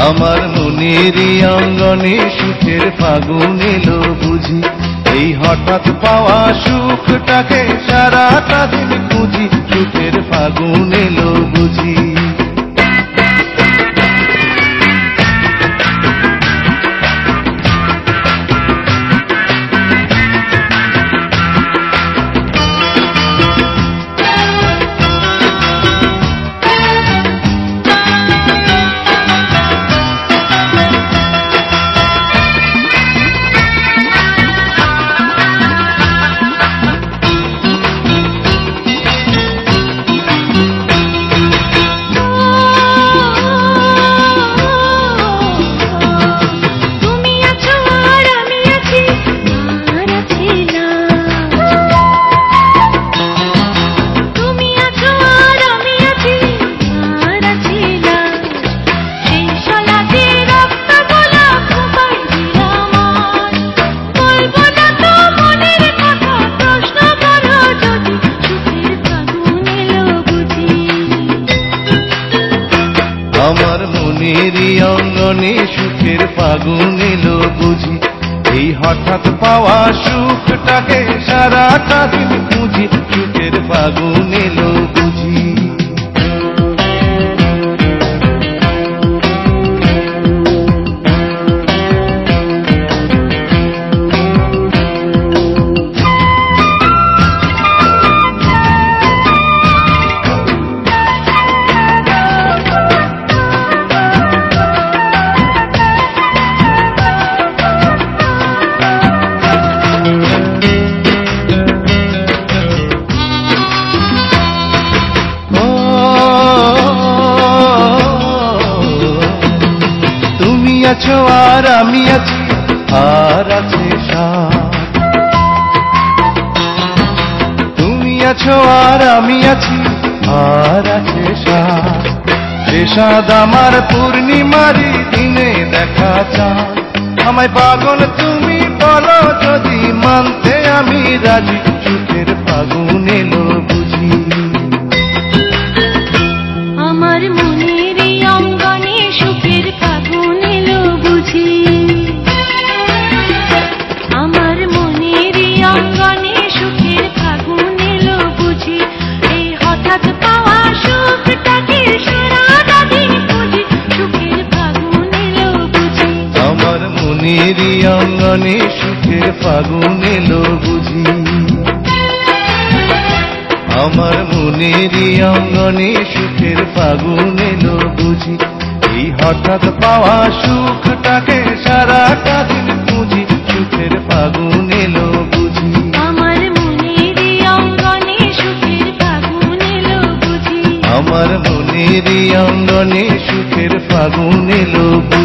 আমার মনেরই অঙ্গনে সুখের ফাগুন এলো বুঝি, এই হঠাৎ পাওয়া সুখটাকে সারাটা দিন খুঁজি, সুখের ফাগুন এলো বুঝি। আমার মনেরই অঙ্গনে সুখের ফাগুন এলো বুঝি, এই হঠাৎ পাওয়া সুখটাকে সারাটা দিন খুঁজি, সুখের ফাগুন এলো বুঝি। আছো আর আমি আছি আর আছে সাথ, তুমি আছো আর আমি আছি আর আছে সাথ, সে সাদ আমার পূর্ণিমারি দিনে দেখা চাঁদ, আমায় পাগল তুমি বলো যদি মানতে আমি রাজি, সুখের ফাগুন এলো বুঝি। আমার মনেরই অঙ্গনে সুখের ফাগুন এলো বুঝি, আমার মনেরই অঙ্গনে সুখের ফাগুন এলো বুঝি, এই হঠাৎ পাওয়া সুখটাকে সারাটা দিন খুঁজি, সুখের ফাগুন এলো বুঝি। আমার মনেরই অঙ্গনে সুখের ফাগুন এলো বুঝি, আমার মনেরই অঙ্গনে সুখের ফাগুন এলো বুঝি, এই হঠাৎ পাওয়া সুখটাকে সারাটা দিন খুঁজি, সুখের ফাগুন এলো বুঝি। আমার মনেরই অঙ্গনে সুখের ফাগুন এলো বুঝি, আমার মনেরই অঙ্গনে সুখের ফাগুন এলো বুঝি।